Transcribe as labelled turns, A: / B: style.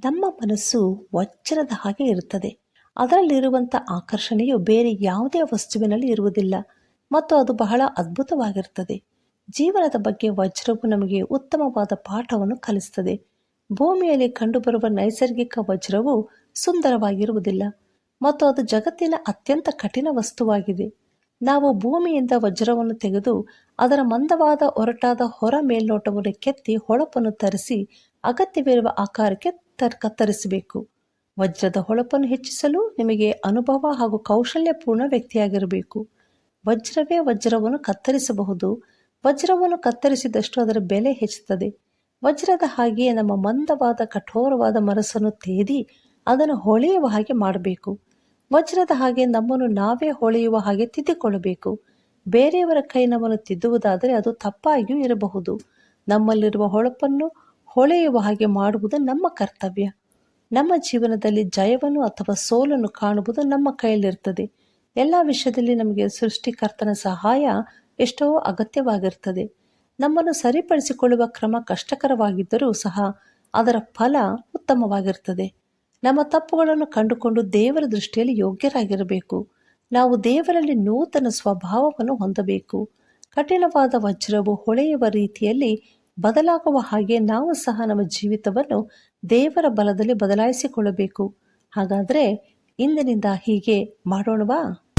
A: ನಮ್ಮ ಮನಸ್ಸು ವಜ್ರದ ಹಾಗೆ ಇರುತ್ತದೆ. ಅದರಲ್ಲಿರುವಂಥ ಆಕರ್ಷಣೆಯು ಬೇರೆ ಯಾವುದೇ ವಸ್ತುವಿನಲ್ಲಿ ಇರುವುದಿಲ್ಲ ಮತ್ತು ಅದು ಬಹಳ ಅದ್ಭುತವಾಗಿರುತ್ತದೆ. ಜೀವನದ ಬಗ್ಗೆ ವಜ್ರವು ನಮಗೆ ಉತ್ತಮವಾದ ಪಾಠವನ್ನು ಕಲಿಸುತ್ತದೆ. ಭೂಮಿಯಲ್ಲಿ ಕಂಡುಬರುವ ನೈಸರ್ಗಿಕ ವಜ್ರವು ಸುಂದರವಾಗಿರುವುದಿಲ್ಲ ಮತ್ತು ಅದು ಜಗತ್ತಿನ ಅತ್ಯಂತ ಕಠಿಣ ವಸ್ತುವಾಗಿದೆ. ನಾವು ಭೂಮಿಯಿಂದ ವಜ್ರವನ್ನು ತೆಗೆದು ಅದರ ಮಂದವಾದ ಒರಟಾದ ಹೊರ ಮೇಲ್ನೋಟವನ್ನು ಕೆತ್ತಿ ಹೊಳಪನ್ನು ತರಿಸಿ ಅಗತ್ಯವಿರುವ ಆಕಾರಕ್ಕೆ ಕತ್ತರಿಸಬೇಕು. ವಜ್ರದ ಹೊಳಪನ್ನು ಹೆಚ್ಚಿಸಲು ನಿಮಗೆ ಅನುಭವ ಹಾಗೂ ಕೌಶಲ್ಯಪೂರ್ಣ ವ್ಯಕ್ತಿಯಾಗಿರಬೇಕು. ವಜ್ರವೇ ವಜ್ರವನ್ನು ಕತ್ತರಿಸಬಹುದು. ವಜ್ರವನ್ನು ಕತ್ತರಿಸಿದಷ್ಟು ಅದರ ಬೆಲೆ ಹೆಚ್ಚುತ್ತದೆ. ವಜ್ರದ ಹಾಗೆಯೇ ನಮ್ಮ ಮಂದವಾದ ಕಠೋರವಾದ ಮನಸ್ಸನ್ನು ತೇದಿ ಅದನ್ನು ಹೊಳೆಯುವ ಹಾಗೆ ಮಾಡಬೇಕು. ವಜ್ರದ ಹಾಗೆ ನಮ್ಮನ್ನು ನಾವೇ ಹೊಳೆಯುವ ಹಾಗೆ ತಿದ್ದಿಕೊಳ್ಳಬೇಕು. ಬೇರೆಯವರ ಕೈ ನಮ್ಮನ್ನು ತಿದ್ದುವುದಾದರೆ ಅದು ತಪ್ಪಾಗಿಯೂ ಇರಬಹುದು. ನಮ್ಮಲ್ಲಿರುವ ಹೊಳಪನ್ನು ಹೊಳೆಯುವ ಹಾಗೆ ಮಾಡುವುದು ನಮ್ಮ ಕರ್ತವ್ಯ. ನಮ್ಮ ಜೀವನದಲ್ಲಿ ಜಯವನ್ನು ಅಥವಾ ಸೋಲನ್ನು ಕಾಣುವುದು ನಮ್ಮ ಕೈಯಲ್ಲಿರ್ತದೆ. ಎಲ್ಲ ವಿಷಯದಲ್ಲಿ ನಮಗೆ ಸೃಷ್ಟಿಕರ್ತನ ಸಹಾಯ ಎಷ್ಟೋ ಅಗತ್ಯವಾಗಿರ್ತದೆ. ನಮ್ಮನ್ನು ಸರಿಪಡಿಸಿಕೊಳ್ಳುವ ಕ್ರಮ ಕಷ್ಟಕರವಾಗಿದ್ದರೂ ಸಹ ಅದರ ಫಲ ಉತ್ತಮವಾಗಿರ್ತದೆ. ನಮ್ಮ ತಪ್ಪುಗಳನ್ನು ಕಂಡುಕೊಂಡು ದೇವರ ದೃಷ್ಟಿಯಲ್ಲಿ ಯೋಗ್ಯರಾಗಿರಬೇಕು. ನಾವು ದೇವರಲ್ಲಿ ನೂತನ ಸ್ವಭಾವವನ್ನು ಹೊಂದಬೇಕು. ಕಠಿಣವಾದ ವಜ್ರವು ಹೊಳೆಯುವ ರೀತಿಯಲ್ಲಿ ಬದಲಾಗುವ ಹಾಗೆ ನಾವು ಸಹ ನಮ್ಮ ಜೀವಿತವನ್ನು ದೇವರ ಬಲದಲ್ಲಿ ಬದಲಾಯಿಸಿಕೊಳ್ಳಬೇಕು. ಹಾಗಾದರೆ ಇಂದಿನಿಂದ ಹೀಗೆ ಮಾಡೋಣವಾ?